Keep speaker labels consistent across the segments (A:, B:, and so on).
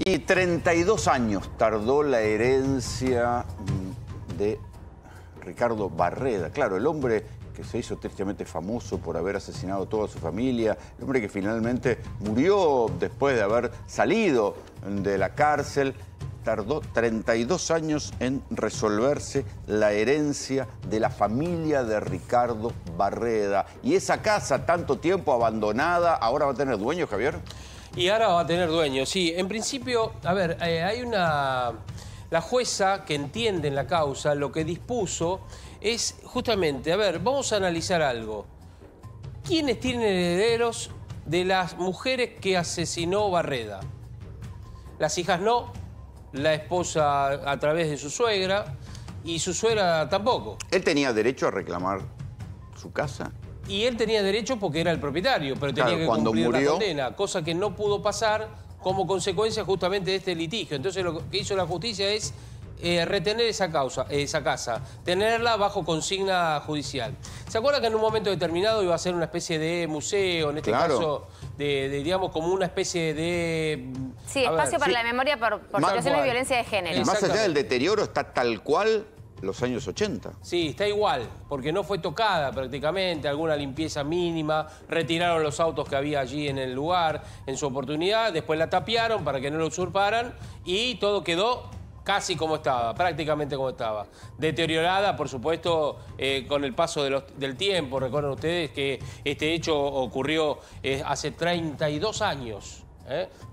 A: Y 32 años tardó la herencia de Ricardo Barreda. Claro, el hombre que se hizo tristemente famoso por haber asesinado a toda su familia, el hombre que finalmente murió después de haber salido de la cárcel, tardó 32 años en resolverse la herencia de la familia de Ricardo Barreda. Y esa casa, tanto tiempo abandonada, ¿ahora va a tener dueño, Javier?
B: Y ahora va a tener dueño, sí. En principio, a ver, hay una... La jueza que entiende en la causa lo que dispuso es justamente, a ver, vamos a analizar algo. ¿Quiénes tienen herederos de las mujeres que asesinó Barreda? Las hijas no, la esposa a través de su suegra y su suegra tampoco.
A: ¿Él tenía derecho a reclamar su casa?
B: Y él tenía derecho porque era el propietario, pero tenía que cumplir la condena, cosa que no pudo pasar como consecuencia justamente de este litigio. Entonces lo que hizo la justicia es retener esa casa, tenerla bajo consigna judicial. ¿Se acuerda que en un momento determinado iba a ser una especie de museo, en este caso, digamos, como una especie de...
C: Sí, espacio para la memoria por situaciones de violencia de género.
A: Y más allá del deterioro, está tal cual los años 80.
B: Sí, está igual, porque no fue tocada prácticamente, alguna limpieza mínima, retiraron los autos que había allí en el lugar en su oportunidad, después la tapiaron para que no lo usurparan y todo quedó casi como estaba, prácticamente como estaba. Deteriorada, por supuesto, con el paso del tiempo. Recuerden ustedes que este hecho ocurrió hace 32 años.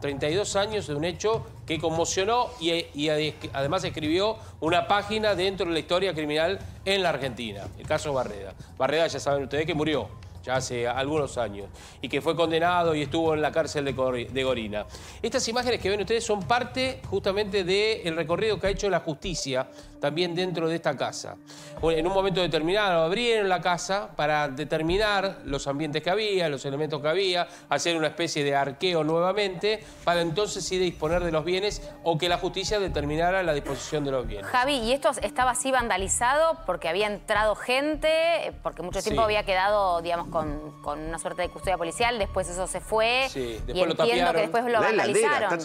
B: 32 años de un hecho que conmocionó y además escribió una página dentro de la historia criminal en la Argentina. El caso Barreda. Barreda, ya saben ustedes que murió ya hace algunos años y que fue condenado y estuvo en la cárcel de Gorina. Estas imágenes que ven ustedes son parte justamente del recorrido que ha hecho la justicia también dentro de esta casa. En un momento determinado abrieron la casa para determinar los ambientes que había, los elementos que había, hacer una especie de arqueo nuevamente para entonces sí disponer de los bienes o que la justicia determinara la disposición de los bienes.
C: Javi, ¿y esto estaba así vandalizado porque había entrado gente, porque mucho tiempo había quedado, digamos, con una suerte de custodia policial, después eso se fue y entiendo que después lo vandalizaron?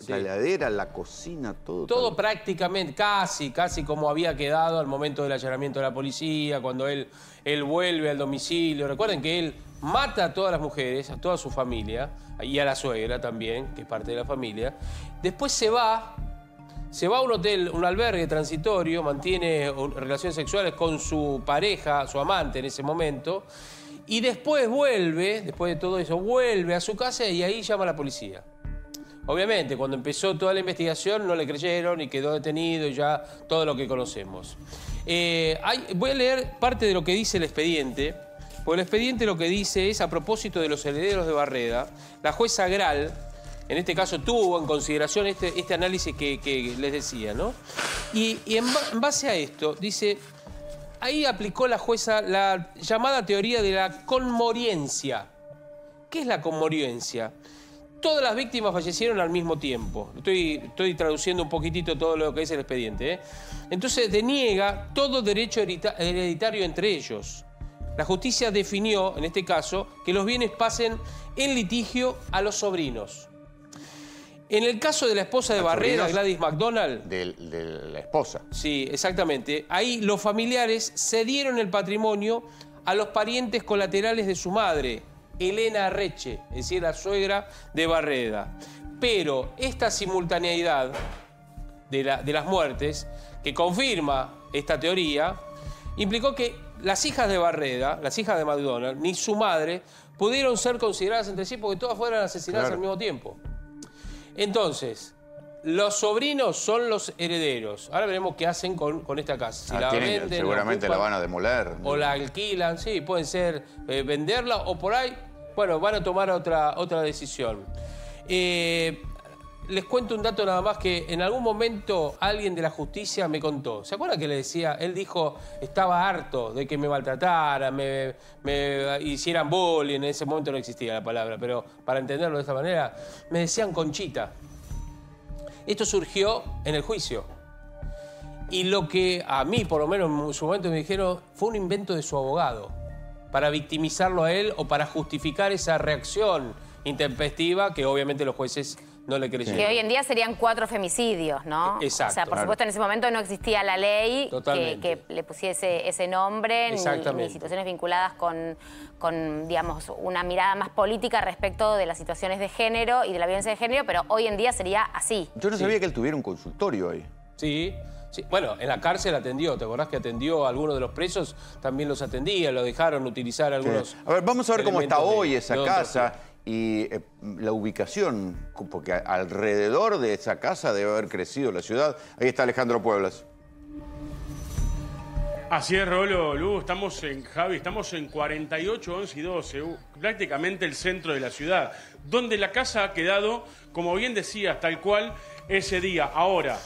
A: La heladera, la cocina, todo.
B: Todo prácticamente, casi como había quedado al momento del allanamiento de la policía, cuando él vuelve al domicilio. Recuerden que él mata a todas las mujeres, a toda su familia, y a la suegra también, que es parte de la familia. Después se va a un hotel, un albergue transitorio, mantiene relaciones sexuales con su pareja, su amante en ese momento, y después vuelve, después de todo eso, vuelve a su casa y ahí llama a la policía. Obviamente, cuando empezó toda la investigación no le creyeron y quedó detenido y ya todo lo que conocemos. Voy a leer parte de lo que dice el expediente, porque el expediente lo que dice es, a propósito de los herederos de Barreda, la jueza Gral, en este caso, tuvo en consideración este análisis que les decía, ¿no? Y en base a esto, dice, ahí aplicó la jueza la llamada teoría de la conmoriencia. ¿Qué es la conmoriencia? Todas las víctimas fallecieron al mismo tiempo. Estoy traduciendo un poquitito todo lo que es el expediente. Entonces deniega todo derecho hereditario entre ellos. La justicia definió, en este caso, que los bienes pasen en litigio a los sobrinos. En el caso de la esposa de Barreda, Gladys McDonald...
A: De la esposa.
B: Sí, exactamente. Ahí los familiares cedieron el patrimonio a los parientes colaterales de su madre, Elena Arreche, es decir, la suegra de Barreda. Pero esta simultaneidad de las muertes, que confirma esta teoría, implicó que las hijas de Barreda, las hijas de McDonald, ni su madre, pudieron ser consideradas entre sí porque todas fueron asesinadas al mismo tiempo. Entonces, los sobrinos son los herederos. Ahora veremos qué hacen con esta casa. Si la venden,
A: seguramente la van a demoler.
B: O la alquilan, sí, pueden ser venderla o por ahí, bueno, van a tomar otra decisión. Les cuento un dato nada más que en algún momento alguien de la justicia me contó. ¿Se acuerdan que le decía? Él dijo, estaba harto de que me maltrataran, me hicieran bullying. En ese momento no existía la palabra, pero para entenderlo de esta manera, me decían Conchita. Esto surgió en el juicio. Y lo que a mí, por lo menos en su momento me dijeron, fue un invento de su abogado para victimizarlo a él o para justificar esa reacción intempestiva que obviamente los jueces no le creyeron.
C: Que hoy en día serían 4 femicidios, ¿no?
B: Exacto.
C: O sea, por supuesto, en ese momento no existía la ley que le pusiese ese nombre, ni situaciones vinculadas con, digamos, una mirada más política respecto de las situaciones de género y de la violencia de género, pero hoy en día sería así.
A: Yo no sabía que él tuviera un consultorio ahí.
B: Sí. Sí, bueno, en la cárcel atendió, ¿te acordás que atendió a algunos de los presos? También los atendía, lo dejaron utilizar algunos...
A: Sí. A ver, vamos a ver cómo está hoy esa casa y la ubicación, porque alrededor de esa casa debe haber crecido la ciudad. Ahí está Alejandro Pueblas.
D: Así es, Rolo, Lu, estamos en 48, 11 y 12, prácticamente el centro de la ciudad, donde la casa ha quedado, como bien decías, tal cual ese día. Ahora...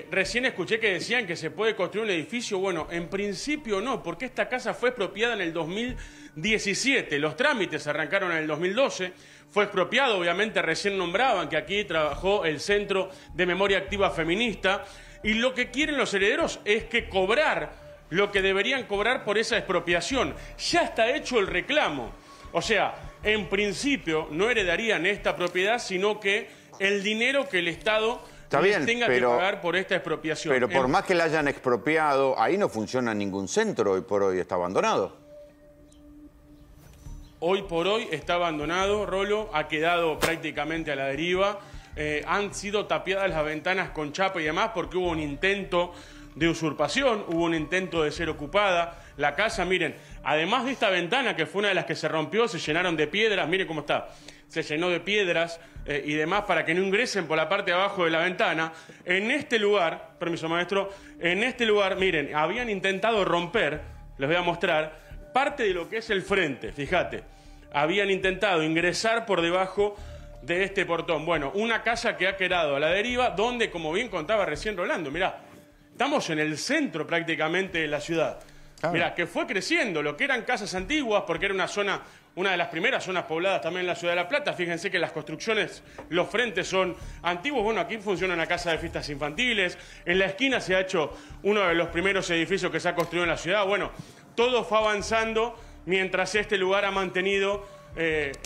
D: recién escuché que decían que se puede construir un edificio. Bueno, en principio no, porque esta casa fue expropiada en el 2017. Los trámites arrancaron en el 2012. Fue expropiado, obviamente, recién nombraban que aquí trabajó el Centro de Memoria Activa Feminista. Y lo que quieren los herederos es que cobrar lo que deberían cobrar por esa expropiación. Ya está hecho el reclamo. O sea, en principio no heredarían esta propiedad, sino que el dinero que el Estado...
A: Está bien,
D: tenga que pagar por esta expropiación.
A: Pero por más que la hayan expropiado, ahí no funciona ningún centro, hoy por hoy está abandonado.
D: Hoy por hoy está abandonado, Rolo, ha quedado prácticamente a la deriva. Han sido tapiadas las ventanas con chapa y demás porque hubo un intento de usurpación, hubo un intento de ser ocupada. La casa, miren, además de esta ventana que fue una de las que se rompió, se llenaron de piedras, miren cómo está. Se llenó de piedras y demás para que no ingresen por la parte de abajo de la ventana. En este lugar, permiso maestro, en este lugar, miren, habían intentado romper, les voy a mostrar, parte de lo que es el frente, fíjate. Habían intentado ingresar por debajo de este portón. Bueno, una casa que ha quedado a la deriva, donde, como bien contaba recién Rolando, mirá, estamos en el centro prácticamente de la ciudad. Mirá, que fue creciendo, lo que eran casas antiguas, porque era una zona... Una de las primeras zonas pobladas también en la ciudad de La Plata. Fíjense que las construcciones, los frentes son antiguos. Bueno, aquí funciona una casa de fiestas infantiles. En la esquina se ha hecho uno de los primeros edificios que se ha construido en la ciudad. Bueno, todo fue avanzando mientras este lugar ha mantenido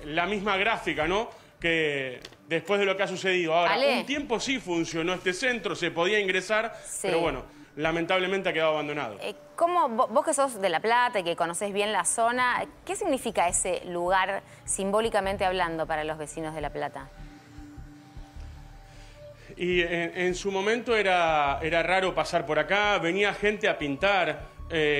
D: la misma gráfica, ¿no? Que después de lo que ha sucedido. Ahora, un tiempo sí funcionó este centro, se podía ingresar, pero bueno... lamentablemente ha quedado abandonado.
C: ¿Cómo, vos que sos de La Plata y que conocés bien la zona, qué significa ese lugar simbólicamente hablando para los vecinos de La Plata?
D: Y en su momento era raro pasar por acá, venía gente a pintar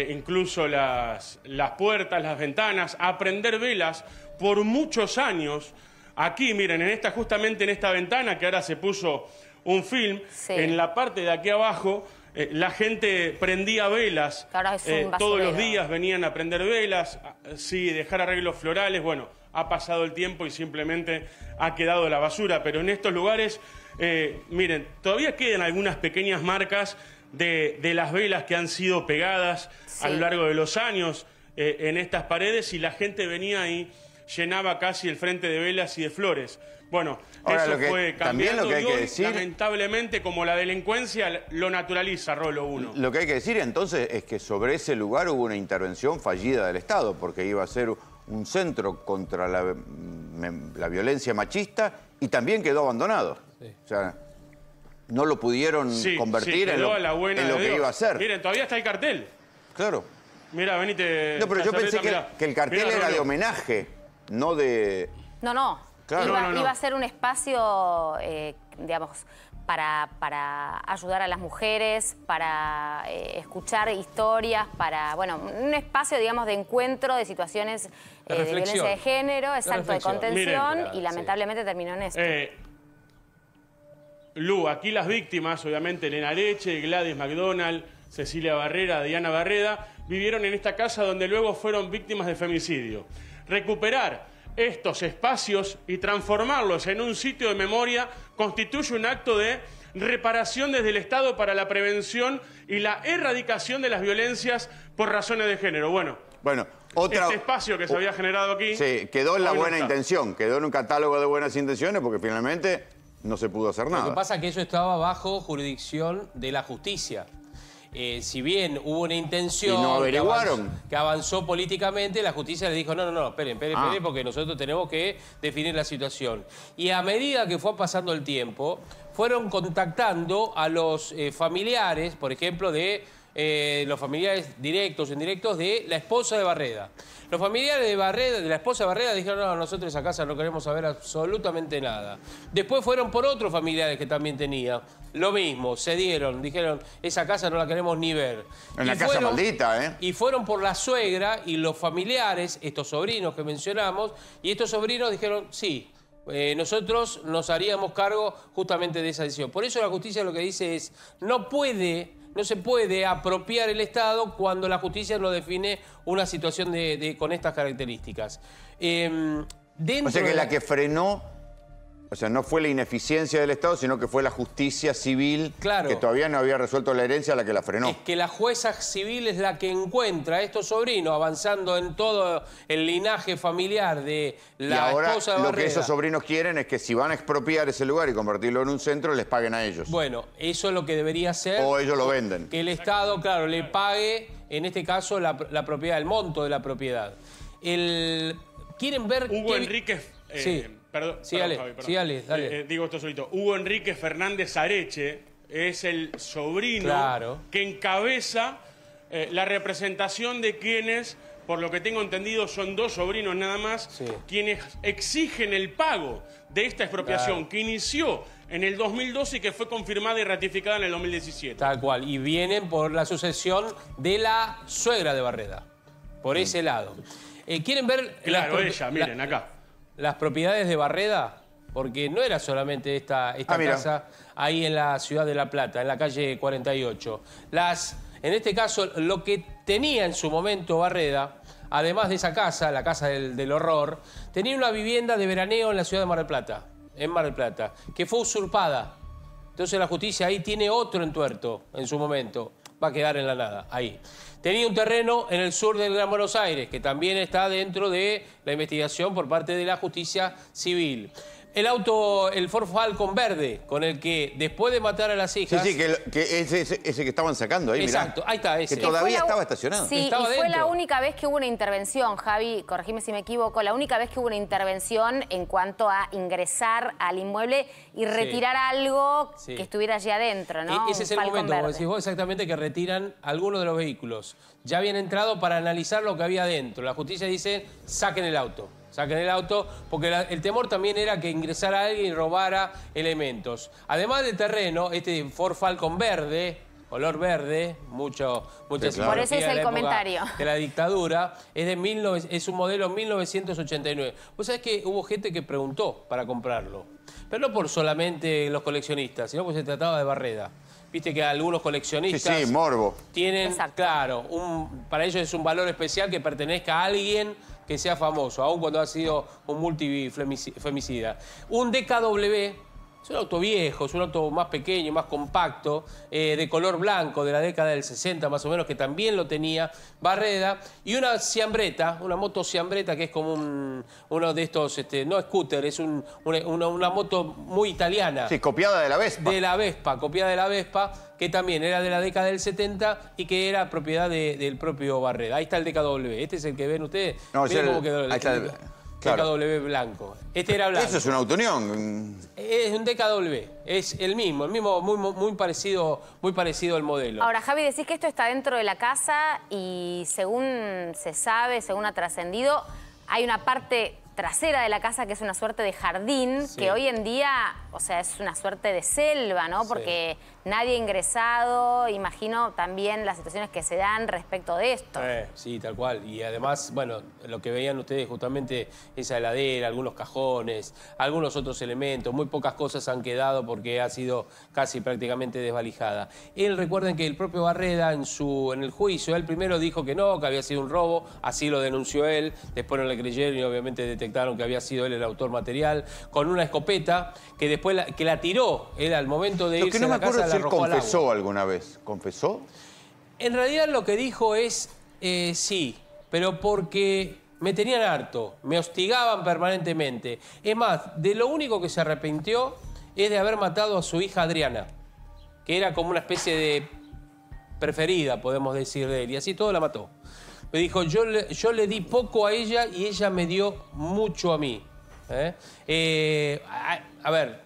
D: incluso las puertas, las ventanas, a prender velas por muchos años. Aquí, miren, justamente en esta ventana que ahora se puso un film, en la parte de aquí abajo... la gente prendía velas, todos los días venían a prender velas, sí, dejar arreglos florales, bueno, ha pasado el tiempo y simplemente ha quedado la basura, pero en estos lugares, miren, todavía quedan algunas pequeñas marcas de las velas que han sido pegadas a lo largo de los años en estas paredes y la gente venía y llenaba casi el frente de velas y de flores. Bueno, ahora, eso fue cambiando y hoy, lamentablemente, como la delincuencia lo naturaliza, Rolo, uno.
A: Lo que hay que decir entonces es que sobre ese lugar hubo una intervención fallida del Estado, porque iba a ser un centro contra la violencia machista y también quedó abandonado. Sí. O sea, no lo pudieron convertir en lo que iba a ser.
D: Miren, todavía está el cartel.
A: Claro.
D: Mira, venite.
A: No, pero yo pensé que el cartel era de homenaje, no de...
C: No. Claro. Iba a ser un espacio, digamos, para ayudar a las mujeres, para escuchar historias, bueno, un espacio, digamos, de encuentro de situaciones de violencia de género, exacto, de contención, y lamentablemente terminó en esto.
D: Lu, aquí las víctimas, obviamente, Elena Leche, Gladys McDonald, Cecilia Barrera, Diana Barreda, vivieron en esta casa donde luego fueron víctimas de femicidio. Recuperar estos espacios y transformarlos en un sitio de memoria constituye un acto de reparación desde el Estado para la prevención y la erradicación de las violencias por razones de género. Bueno, este espacio que se había generado aquí...
A: Sí, quedó en la buena intención, quedó en un catálogo de buenas intenciones porque finalmente no se pudo hacer nada.
B: Lo que pasa es que eso estaba bajo jurisdicción de la justicia. si bien hubo una intención...
A: ¿Y no averiguaron?
B: Que avanzó políticamente, la justicia le dijo, no, esperen, porque nosotros tenemos que definir la situación. Y a medida que fue pasando el tiempo, fueron contactando a los familiares, por ejemplo, de los familiares directos o indirectos de la esposa de Barreda. Los familiares de la esposa de Barreda dijeron, no, nosotros esa casa no queremos saber absolutamente nada. Después fueron por otros familiares que también tenía. Lo mismo, se dieron, dijeron, esa casa no la queremos ni ver.
A: En la casa maldita, ¿eh?
B: Y fueron por la suegra y los familiares, estos sobrinos que mencionamos, y estos sobrinos dijeron, sí, nosotros nos haríamos cargo justamente de esa decisión. Por eso la justicia lo que dice es, no se puede apropiar el Estado cuando la justicia no define una situación con estas características.
A: O sea que la que frenó, o sea, no fue la ineficiencia del Estado, sino que fue la justicia civil, claro, que todavía no había resuelto la herencia, la que la frenó.
B: Es que la jueza civil es la que encuentra a estos sobrinos avanzando en todo el linaje familiar de la esposa de Barreda.
A: Lo que esos sobrinos quieren es que si van a expropiar ese lugar y convertirlo en un centro, les paguen a ellos.
B: Bueno, eso es lo que debería ser.
A: O ellos lo venden.
B: Que el Estado, claro, le pague, en este caso, la propiedad, el monto de la propiedad. ¿Quieren ver
D: Hugo Enríquez...
B: sí.
D: Perdón,
B: Javi, dale.
D: Digo esto solito. Hugo Enríquez Fernández Areche es el sobrino que encabeza la representación de quienes, por lo que tengo entendido, son dos sobrinos nada más, quienes exigen el pago de esta expropiación que inició en el 2012 y que fue confirmada y ratificada en el 2017.
B: Tal cual. Y vienen por la sucesión de la suegra de Barreda. Por ese lado. ¿Quieren ver...
D: Claro, miren, acá.
B: Las propiedades de Barreda, porque no era solamente esta casa ahí en la ciudad de La Plata, en la calle 48. En este caso, lo que tenía en su momento Barreda, además de esa casa, la casa del horror, tenía una vivienda de veraneo en la ciudad de Mar del Plata, que fue usurpada. Entonces la justicia ahí tiene otro entuerto en su momento. Va a quedar en la nada, ahí. Tenía un terreno en el sur del Gran Buenos Aires, que también está dentro de la investigación por parte de la justicia civil. El auto, el Ford Falcon verde, con el que después de matar a las hijas...
A: Sí, que ese que estaban sacando ahí,
B: exacto, mirá, ahí está ese.
A: Que todavía estaba estacionado.
C: Sí,
B: estaba
C: y fue
B: dentro.
C: la única vez que hubo una intervención, Javi, corregime si me equivoco, la única vez que hubo una intervención en cuanto a ingresar al inmueble y retirar algo que estuviera allí adentro, ¿no?
B: Ese es el momento, como decís vos, exactamente, que retiran algunos de los vehículos. Ya habían entrado para analizar lo que había adentro. La justicia dice, saquen el auto. Saquen el auto, porque el temor también era que ingresara alguien y robara elementos. Además del terreno, este Ford Falcon verde, color verde, mucha
C: por eso es el comentario
B: de la dictadura, es un modelo 1989. Vos sabés que hubo gente que preguntó para comprarlo, pero no por solamente los coleccionistas, sino porque se trataba de Barreda. Viste que algunos coleccionistas...
A: Sí, morbo.
B: Tienen, claro, para ellos es un valor especial que pertenezca a alguien que sea famoso, aun cuando ha sido un multifemicida. Un DKW, es un auto viejo, es un auto más pequeño, más compacto, de color blanco, de la década del 60 más o menos, que también lo tenía Barreda, y una Ciambretta, una moto Ciambretta, que es como uno de estos, no scooter, es una moto muy italiana.
A: Sí, copiada de la Vespa.
B: De la Vespa, copiada de la Vespa, que también era de la década del 70 y que era propiedad del propio Barreda. Ahí está el DKW. Este es el que ven ustedes.
A: No,
B: Miren cómo quedó el
A: claro.
B: DKW blanco. Este era blanco.
A: Eso es un Autonión.
B: Es un DKW. Es el mismo muy parecido al modelo.
C: Ahora, Javi, decís que esto está dentro de la casa y según se sabe, según ha trascendido, hay una parte trasera de la casa que es una suerte de jardín, que hoy en día, o sea, es una suerte de selva, ¿no? Porque nadie ha ingresado, imagino también las situaciones que se dan respecto de esto.
B: Sí, tal cual. Y además, bueno, lo que veían ustedes justamente, esa heladera, algunos cajones, algunos otros elementos, muy pocas cosas han quedado porque ha sido casi prácticamente desvalijada. Recuerden que el propio Barreda en el juicio, él primero dijo que no, que había sido un robo, así lo denunció él, después no le creyeron y obviamente detectaron que había sido él el autor material, con una escopeta que después la tiró él al momento de irse a la casa.
A: ¿Él confesó alguna vez? ¿Confesó?
B: En realidad lo que dijo es sí, pero porque me tenían harto, me hostigaban permanentemente. Es más, de lo único que se arrepintió es de haber matado a su hija Adriana, que era como una especie de preferida, podemos decir, de él. Y así todo la mató. Me dijo, yo le di poco a ella y ella me dio mucho a mí. A ver,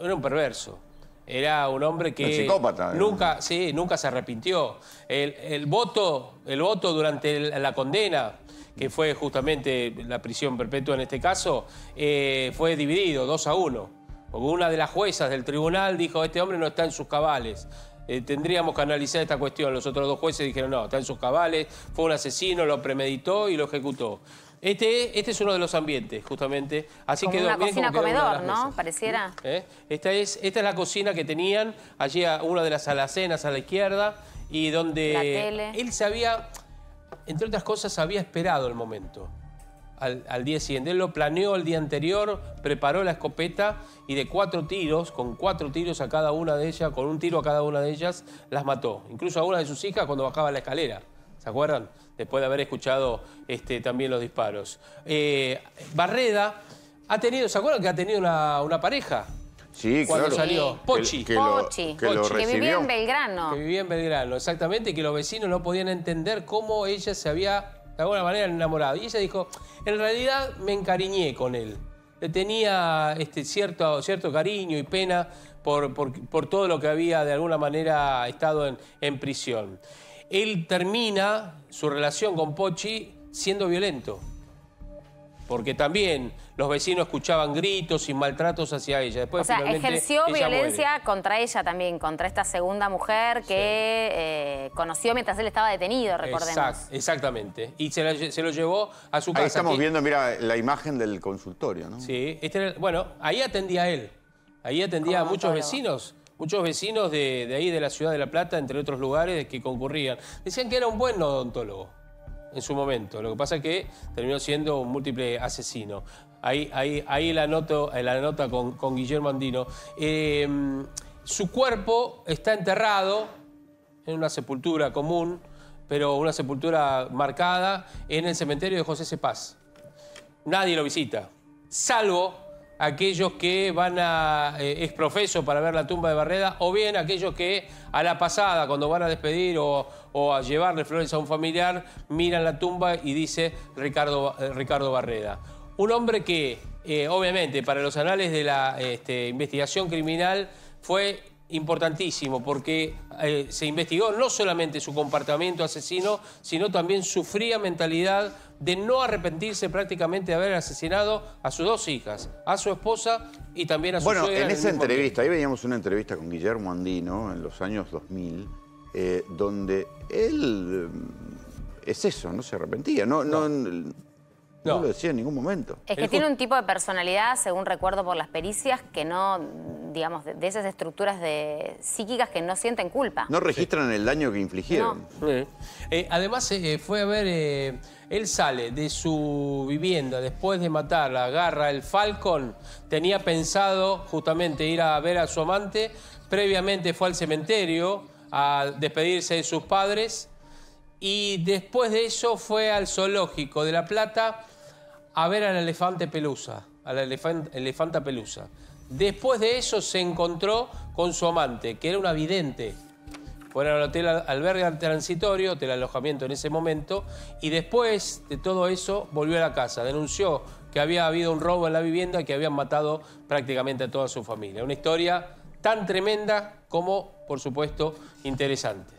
B: era un perverso. Era un hombre que...
A: Un psicópata.
B: Nunca se arrepintió. El voto durante la condena, que fue justamente la prisión perpetua en este caso, fue dividido 2-1. Porque una de las juezas del tribunal dijo, este hombre no está en sus cabales. Tendríamos que analizar esta cuestión. Los otros 2 jueces dijeron, no, está en sus cabales, fue un asesino, lo premeditó y lo ejecutó. Este es uno de los ambientes, justamente. Así
C: como
B: quedó,
C: una cocina-comedor, ¿no? Pareciera.
B: Esta es la cocina que tenían, allí una de las alacenas a la izquierda, y donde
C: la tele.
B: Él se había, entre otras cosas, había esperado el momento. Al día siguiente. Él lo planeó el día anterior, preparó la escopeta y de 4 tiros, con 4 tiros a cada una de ellas, con un tiro a cada una de ellas, las mató. Incluso a una de sus hijas cuando bajaba la escalera. ¿Se acuerdan? Después de haber escuchado también los disparos. Barreda ha tenido, ¿se acuerdan que ha tenido una pareja?
A: Sí,
B: cuando
A: claro.
B: salió. Pochi.
A: Que
C: vivía en Belgrano.
B: Que vivía en Belgrano, exactamente, y que los vecinos no podían entender cómo ella se había, de alguna manera, enamorado. Y ella dijo, en realidad me encariñé con él. Le tenía cierto cariño y pena por todo lo que había, de alguna manera, estado en prisión. Él termina su relación con Pochi siendo violento. Porque también los vecinos escuchaban gritos y maltratos hacia ella. Después,
C: o sea, ejerció violencia contra ella también, contra esta segunda mujer que conoció mientras él estaba detenido, recordemos.
B: Exactamente. Y se lo llevó a su casa.
A: Ahí estamos viendo, mira, la imagen del consultorio, ¿no?
B: Sí. Bueno, ahí atendía él. Ahí atendía a muchos vecinos. Muchos vecinos de ahí, de la ciudad de La Plata, entre otros lugares que concurrían. Decían que era un buen odontólogo en su momento. Lo que pasa es que terminó siendo un múltiple asesino. Ahí la nota con Guillermo Andino. Su cuerpo está enterrado en una sepultura común, pero una sepultura marcada en el cementerio de José Cepaz. Nadie lo visita, salvo aquellos que van a exprofeso para ver la tumba de Barreda, o bien aquellos que a la pasada, cuando van a despedir o a llevarle flores a un familiar, miran la tumba y dice Ricardo Barreda. Un hombre que, obviamente, para los anales de la investigación criminal fue importantísimo, porque se investigó no solamente su comportamiento asesino, sino también su fría mentalidad de no arrepentirse prácticamente de haber asesinado a sus 2 hijas, a su esposa y también a su suegra.
A: Bueno, en esa entrevista, ahí veíamos una entrevista con Guillermo Andino en los años 2000, donde él es eso, no se arrepentía, no lo decía en ningún momento.
C: Es que tiene un tipo de personalidad, según recuerdo por las pericias, que no, digamos, de esas estructuras psíquicas que no sienten culpa.
A: No registran el daño que infligieron.
C: No.
B: Además, fue a ver, él sale de su vivienda después de matarla, agarra el Falcon, tenía pensado justamente ir a ver a su amante, previamente fue al cementerio a despedirse de sus padres y después de eso fue al zoológico de La Plata a ver al elefante Pelusa, a la elefanta Pelusa. Después de eso se encontró con su amante, que era una vidente. Fueron al hotel albergue transitorio, hotel alojamiento en ese momento, y después de todo eso volvió a la casa. Denunció que había habido un robo en la vivienda y que habían matado prácticamente a toda su familia. Una historia tan tremenda como, por supuesto, interesante.